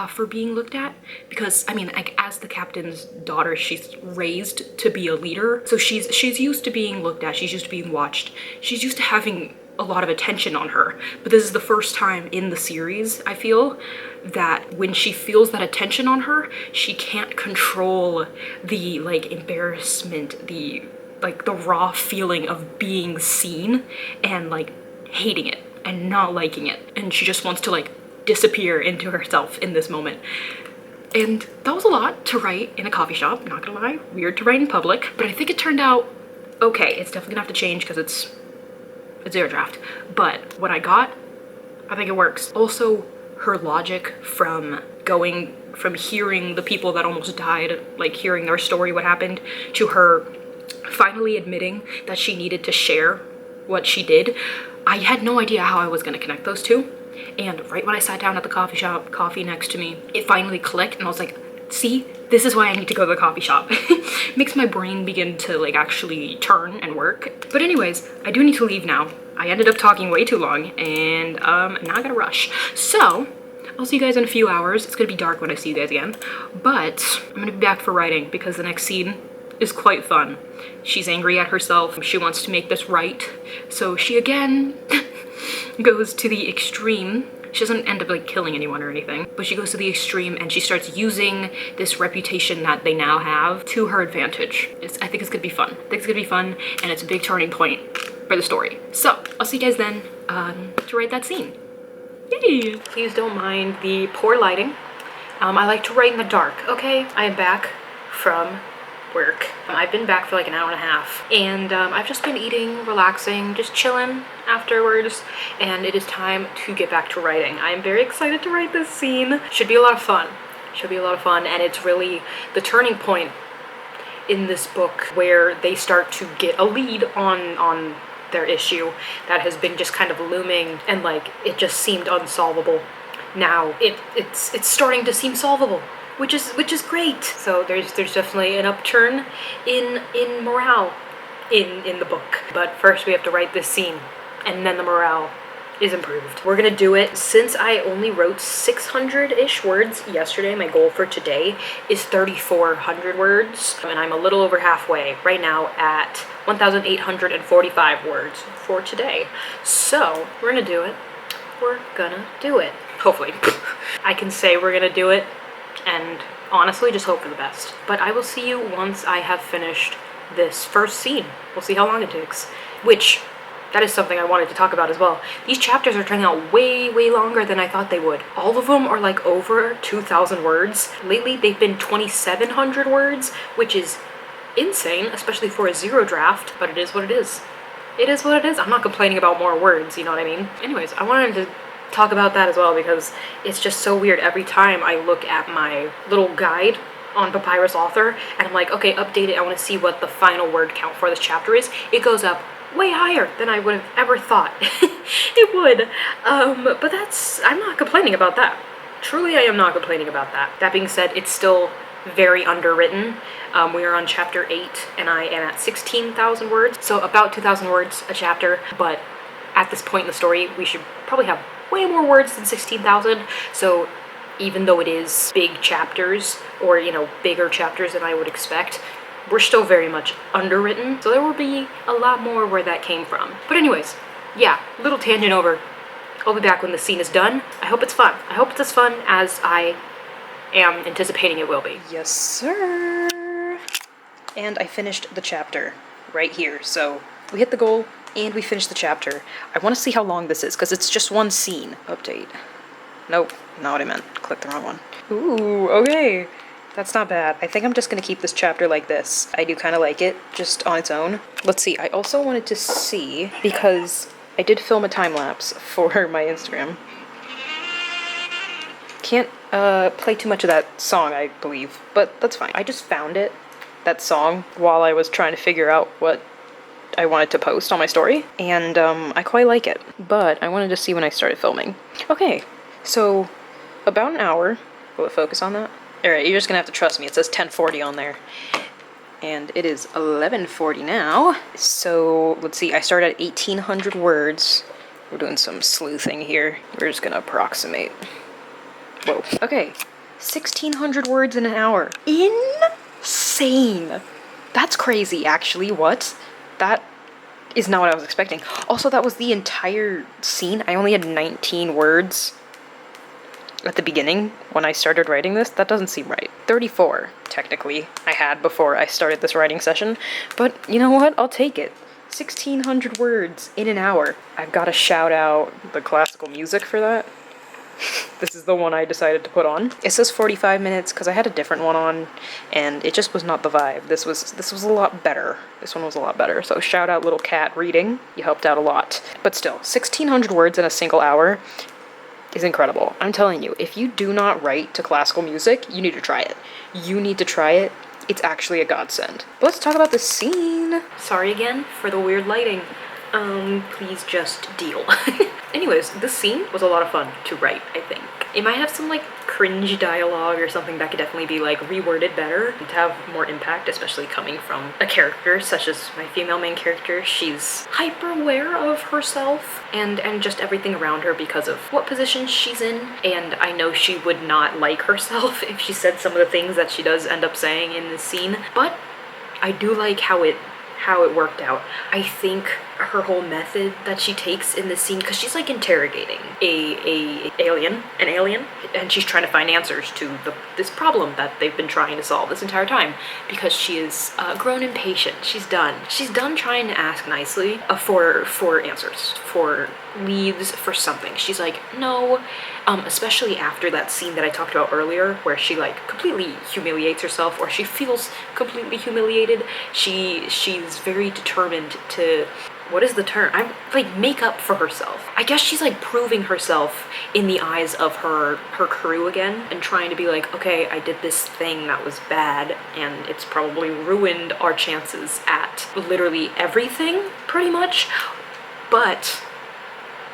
for being looked at. Because, I mean, like, as the captain's daughter, she's raised to be a leader. So she's used to being looked at, she's used to being watched. She's used to having a lot of attention on her. But this is the first time in the series, I feel, that when she feels that attention on her, she can't control the, like, embarrassment, the, like, the raw feeling of being seen and, like, hating it and not liking it. And she just wants to, like, disappear into herself in this moment. And that was a lot to write in a coffee shop, not gonna lie. Weird to write in public, but I think it turned out okay. It's definitely gonna have to change because it's zero draft. But what I got, I think it works. Also, her logic from going from hearing the people that almost died, like, hearing their story, what happened, to her finally admitting that she needed to share what she did. I had no idea how I was going to connect those two. And right when I sat down at the coffee shop, coffee next to me, it finally clicked, and I was like, see, this is why I need to go to the coffee shop. Makes my brain begin to, like, actually turn and work. But anyways, I do need to leave now. I ended up talking way too long, and now I gotta rush. So I'll see you guys in a few hours. It's gonna be dark when I see you guys again, but I'm gonna be back for writing because the next scene is quite fun. She's angry at herself. She wants to make this right. So she again goes to the extreme. She doesn't end up, like, killing anyone or anything, but she goes to the extreme and she starts using this reputation that they now have to her advantage. I think it's gonna be fun. I think it's gonna be fun, and it's a big turning point for the story. So I'll see you guys then to write that scene. Yay! Please don't mind the poor lighting. I like to write in the dark, okay? I am back from work. I've been back for like an hour and a half, and I've just been eating, relaxing, just chilling afterwards, and it is time to get back to writing. I am very excited to write this scene. Should be a lot of fun. Should be a lot of fun, and it's really the turning point in this book where they start to get a lead on their issue that has been just kind of looming, and, like, it just seemed unsolvable. Now it's starting to seem solvable, which is great. So there's definitely an upturn in morale in the book. But first we have to write this scene, and then the morale is improved. We're gonna do it. Since I only wrote 600-ish words yesterday, my goal for today is 3,400 words, and I'm a little over halfway right now at 1,845 words for today. So we're gonna do it. We're gonna do it. Hopefully. I can say we're gonna do it, and honestly just hope for the best. But I will see you once I have finished this first scene. We'll see how long it takes, which that is something I wanted to talk about as well. These chapters are turning out way longer than I thought they would. All of them are like over 2,000 words. Lately they've been 2,700 words, which is insane, especially for a zero draft, but it is what it is. It is what it is. I'm not complaining about more words, you know what I mean? Anyways, I wanted to talk about that as well, because it's just so weird. Every time I look at my little guide on Papyrus Author and I'm like, okay, update it, I want to see what the final word count for this chapter is, it goes up way higher than I would have ever thought it would. But I'm not complaining about that. Truly, I am not complaining about that. That being said, it's still very underwritten. We are on chapter 8 and I am at 16,000 words, so about 2,000 words a chapter, but at this point in the story we should probably have way more words than 16,000, so even though it is big chapters, or you know, bigger chapters than I would expect, we're still very much underwritten, so there will be a lot more where that came from. But anyways, yeah, little tangent over. I'll be back when the scene is done. I hope it's fun. I hope it's as fun as I am anticipating it will be. Yes, sir. And I finished the chapter right here. So we hit the goal and we finished the chapter. I want to see how long this is because it's just one scene. Update. Nope, not what I meant. Clicked the wrong one. Ooh, okay. That's not bad. I think I'm just gonna keep this chapter like this. I do kind of like it, just on its own. Let's see, I also wanted to see, because I did film a time-lapse for my Instagram. Can't play too much of that song, I believe, but that's fine. I just found it, that song, while I was trying to figure out what I wanted to post on my story, and I quite like it, but I wanted to see when I started filming. Okay, so about an hour. Will it focus on that? Alright, you're just gonna have to trust me. It says 10:40 on there. And it is 11:40 now. So, let's see, I started at 1,800 words. We're doing some sleuthing here. We're just gonna approximate. Whoa. Okay, 1,600 words in an hour. Insane! That's crazy, actually. What? That is not what I was expecting. Also, that was the entire scene. I only had 19 words at the beginning when I started writing this. That doesn't seem right. 34, technically, I had before I started this writing session, but you know what? I'll take it. 1,600 words in an hour. I've got to shout out the classical music for that. This is the one I decided to put on. It says 45 minutes because I had a different one on and it just was not the vibe. This was a lot better. This one was a lot better. So shout out Little Cat Reading. You helped out a lot. But still, 1,600 words in a single hour is incredible. I'm telling you, if you do not write to classical music, you need to try it. You need to try it. It's actually a godsend. But let's talk about the scene. Sorry again for the weird lighting. Please just deal. Anyways, this scene was a lot of fun to write, I think. It might have some like cringe dialogue or something that could definitely be like reworded better to have more impact, especially coming from a character such as my female main character. She's hyper aware of herself and just everything around her because of what position she's in, and I know she would not like herself if she said some of the things that she does end up saying in this scene, but I do like how it worked out. I think her whole method that she takes in this scene, because she's like interrogating an alien, and she's trying to find answers to this problem that they've been trying to solve this entire time, because she is grown impatient. She's done trying to ask nicely for answers, for leads, for something. She's like, no, especially after that scene that I talked about earlier where she like completely humiliates herself, or she feels completely humiliated. She's very determined to, what is the term? I'm like, make up for herself. I guess she's like proving herself in the eyes of her crew again, and trying to be like, okay, I did this thing that was bad and it's probably ruined our chances at literally everything, pretty much, but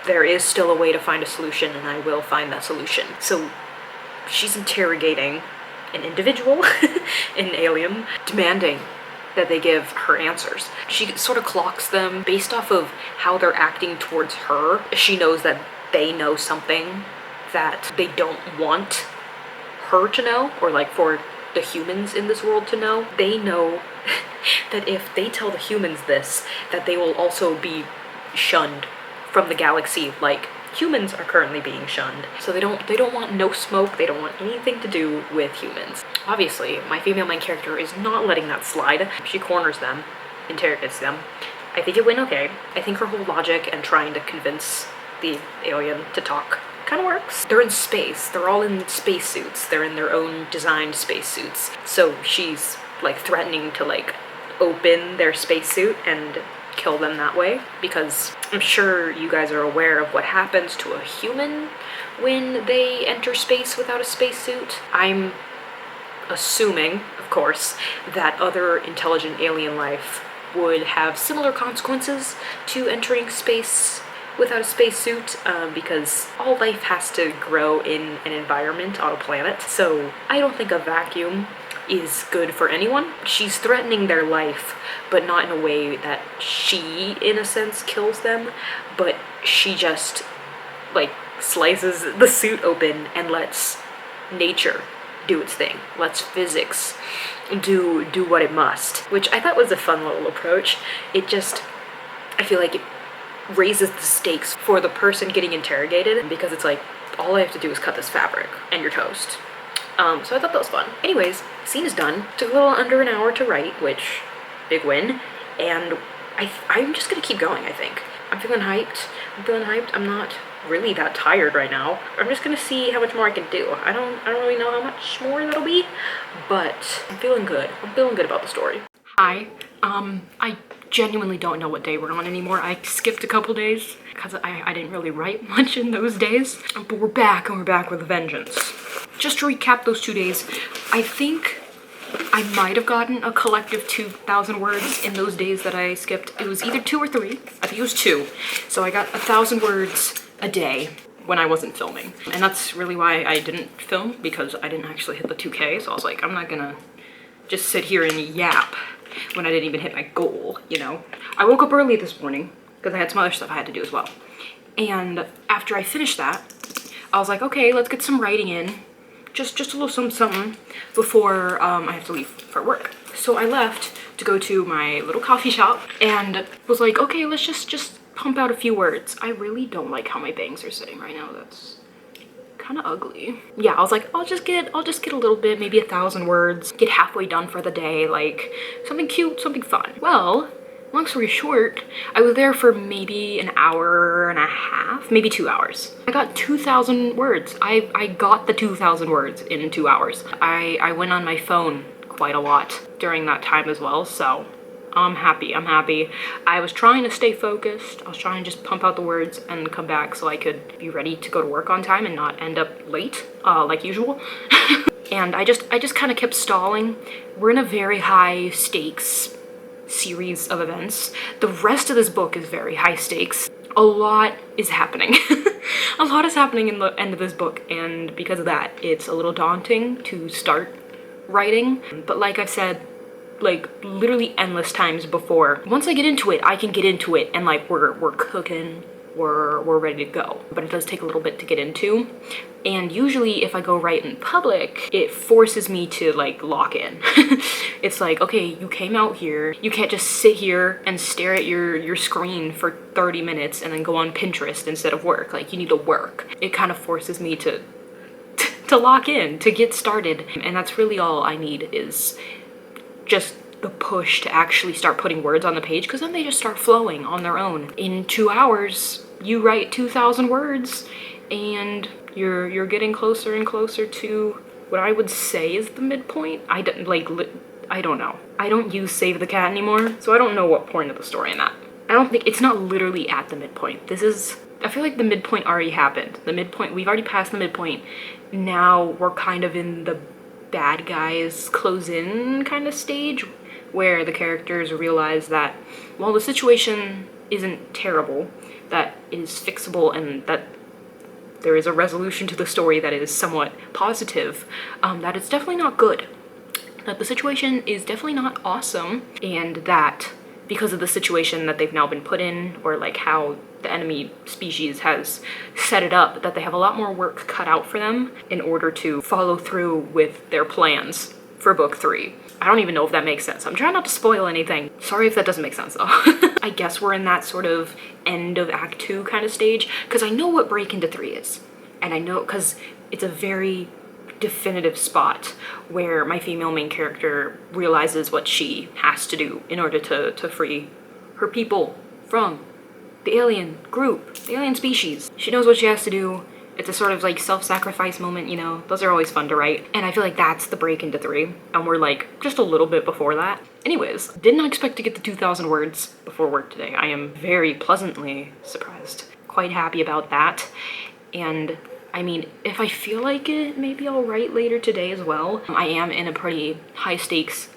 there is still a way to find a solution, and I will find that solution. So she's interrogating an individual, an alien, demanding that they give her answers. She sort of clocks them based off of how they're acting towards her. She knows that they know something that they don't want her to know, or like for the humans in this world to know. They know that if they tell the humans this, that they will also be shunned from the galaxy like humans are currently being shunned. So they don't want no smoke, they don't want anything to do with humans. Obviously, my female main character is not letting that slide. She corners them, interrogates them. I think it went okay. I think her whole logic and trying to convince the alien to talk kind of works. They're in space, they're all in spacesuits, they're in their own designed spacesuits. So she's like threatening to like open their spacesuit and kill them that way, because I'm sure you guys are aware of what happens to a human when they enter space without a spacesuit. I'm assuming, of course, that other intelligent alien life would have similar consequences to entering space without a spacesuit, because all life has to grow in an environment on a planet. So I don't think a vacuum is good for anyone. She's threatening their life, but not in a way that she, in a sense, kills them, but she just, like, slices the suit open and lets nature do its thing. Lets physics do what it must, which I thought was a fun little approach. It just, I feel like it raises the stakes for the person getting interrogated, because it's like, all I have to do is cut this fabric and you're toast. So I thought that was fun. Anyways, scene is done. Took a little under an hour to write, which, big win. And I'm just gonna keep going, I think. I'm feeling hyped. I'm not really that tired right now. I'm just gonna see how much more I can do. I don't really know how much more that'll be, but I'm feeling good. I'm feeling good about the story. Hi. I genuinely don't know what day we're on anymore. I skipped a couple days because I didn't really write much in those days. But we're back, and we're back with a vengeance. Just to recap those 2 days, I think I might have gotten a collective 2,000 words in those days that I skipped. It was either 2 or 3. I think it was 2. So I got 1,000 words a day when I wasn't filming. And that's really why I didn't film, because I didn't actually hit the 2K. So I was like, I'm not gonna just sit here and yap when I didn't even hit my goal, you know? I woke up early this morning because I had some other stuff I had to do as well. And after I finished that, I was like, okay, let's get some writing in. Just a little something before I have to leave for work. So I left to go to my little coffee shop and was like, okay, let's just pump out a few words. I really don't like how my bangs are sitting right now. That's kind of ugly. Yeah, I was like, I'll just get a little bit, maybe 1,000 words, get halfway done for the day, like something cute, something fun. Well, long story short, I was there for maybe an hour and a half, maybe 2 hours. I got 2,000 words. I got the 2,000 words in 2 hours. I went on my phone quite a lot during that time as well, so I'm happy. I was trying to stay focused. I was trying to just pump out the words and come back so I could be ready to go to work on time and not end up late, like usual. And I just kind of kept stalling. We're in a very high stakes series of events. The rest of this book is very high stakes. A lot is happening. A lot is happening in the end of this book, and because of that, it's a little daunting to start writing. But like I've said, like literally endless times before, once I get into it, I can get into it and like we're cooking, we're ready to go. But it does take a little bit to get into. And usually if I go write in public, it forces me to like lock in. It's like, okay, you came out here. You can't just sit here and stare at your screen for 30 minutes and then go on Pinterest instead of work. Like you need to work. It kind of forces me to lock in, to get started. And that's really all I need, is just the push to actually start putting words on the page, because then they just start flowing on their own. In 2 hours, you write 2,000 words and you're getting closer and closer to what I would say is the midpoint. I don't know. I don't use Save the Cat anymore, so I don't know what point of the story I'm at. I don't think, it's not literally at the midpoint. This is, I feel like the midpoint already happened. The midpoint, we've already passed the midpoint. Now we're kind of in the bad guys close in kind of stage, where the characters realize that while the situation isn't terrible, that it is fixable, and that there is a resolution to the story that is somewhat positive, that it's definitely not good. That the situation is definitely not awesome, and that because of the situation that they've now been put in, or like how the enemy species has set it up, that they have a lot more work cut out for them in order to follow through with their plans for book 3. I don't even know if that makes sense. I'm trying not to spoil anything. Sorry if that doesn't make sense though. I guess we're in that sort of end of Act 2 kind of stage, because I know what Break into 3 is. And I know, because it's a very definitive spot where my female main character realizes what she has to do in order to free her people from the alien group, the alien species. She knows what she has to do, It's a sort of like self-sacrifice moment, you know, those are always fun to write. And I feel like that's the break into 3, and we're like just a little bit before that. Anyways, did not expect to get the 2,000 words before work today. I am very pleasantly surprised. Quite happy about that. And I mean, if I feel like it, maybe I'll write later today as well. I am in a pretty high stakes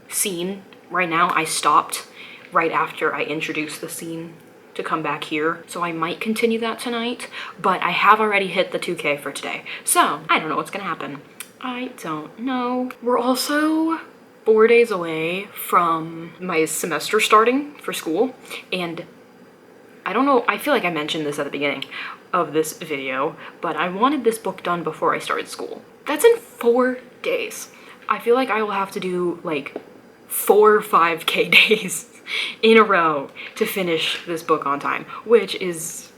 scene right now. I stopped right after I introduced the scene to come back here, so I might continue that tonight, but I have already hit the 2K for today, so I don't know what's gonna happen. I don't know. We're also 4 days away from my semester starting for school, and I don't know, I feel like I mentioned this at the beginning of this video, but I wanted this book done before I started school. That's in 4 days. I feel like I will have to do like 4 5K days in a row to finish this book on time, which is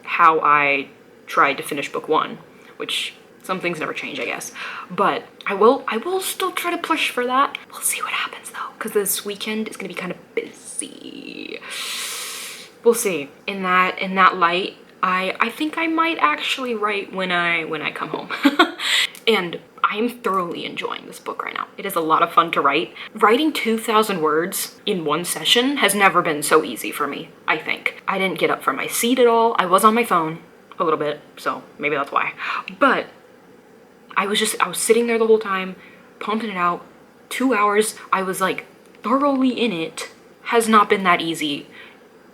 how I tried to finish book 1, which some things never change, I guess. But I will still try to push for that. We'll see what happens though, because this weekend is gonna be kind of busy. We'll see. In that light, I think I might actually write when I come home. And I'm thoroughly enjoying this book right now. It is a lot of fun to write. Writing 2,000 words in one session has never been so easy for me, I think. I didn't get up from my seat at all. I was on my phone a little bit, so maybe that's why. But I was sitting there the whole time, pumping it out. 2 hours, I was like thoroughly in it. Has not been that easy.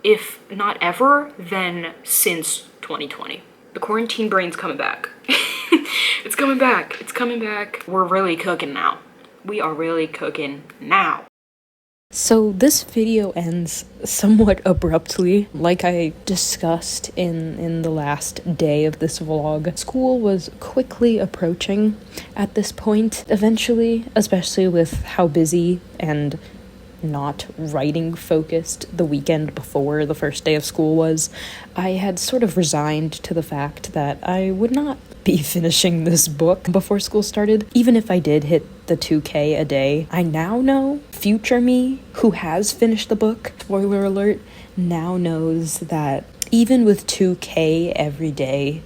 If not ever, then since 2020. The quarantine brain's coming back. It's coming back. It's coming back. We're really cooking now. We are really cooking now. So this video ends somewhat abruptly. Like I discussed in the last day of this vlog, school was quickly approaching at this point. Eventually, especially with how busy and not writing focused the weekend before the first day of school was, I had sort of resigned to the fact that I would not be finishing this book before school started. Even if I did hit the 2K a day, I now know, future me, who has finished the book, spoiler alert, now knows that even with 2K every day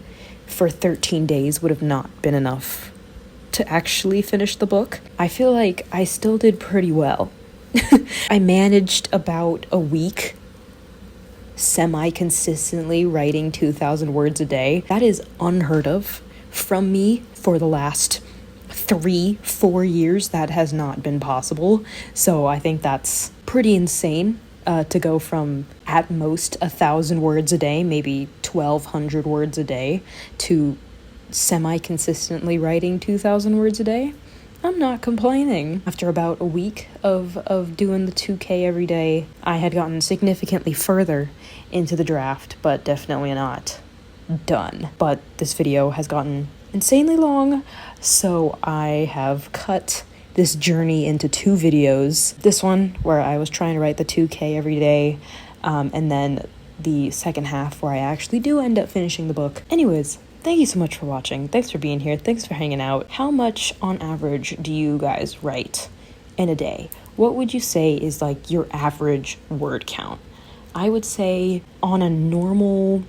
for 13 days would have not been enough to actually finish the book. I feel like I still did pretty well. I managed about a week semi-consistently writing 2,000 words a day. That is unheard of from me for the last 3-4 years. That has not been possible. So I think that's pretty insane to go from at most 1,000 words a day, maybe 1,200 words a day, to semi-consistently writing 2,000 words a day. I'm not complaining. After about a week of doing the 2K every day, I had gotten significantly further into the draft, but definitely not done. But this video has gotten insanely long, so I have cut this journey into 2 videos. This one, where I was trying to write the 2K every day, and then the second half where I actually do end up finishing the book. Anyways, thank you so much for watching. Thanks for being here. Thanks for hanging out. How much on average do you guys write in a day? What would you say is like your average word count? I would say on a normal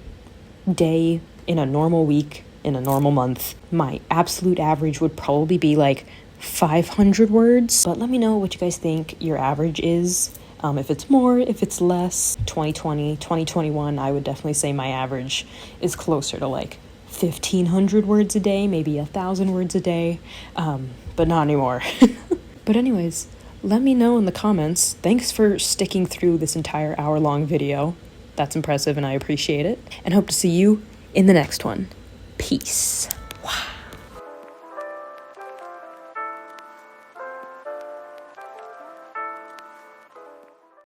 day, in a normal week, in a normal month, my absolute average would probably be like 500 words. But let me know what you guys think your average is. If it's more, if it's less. 2020, 2021, I would definitely say my average is closer to like 1,500 words a day, maybe 1,000 words a day, but not anymore. But anyways, let me know in the comments. Thanks for sticking through this entire hour-long video. That's impressive and I appreciate it. And hope to see you in the next one. Peace.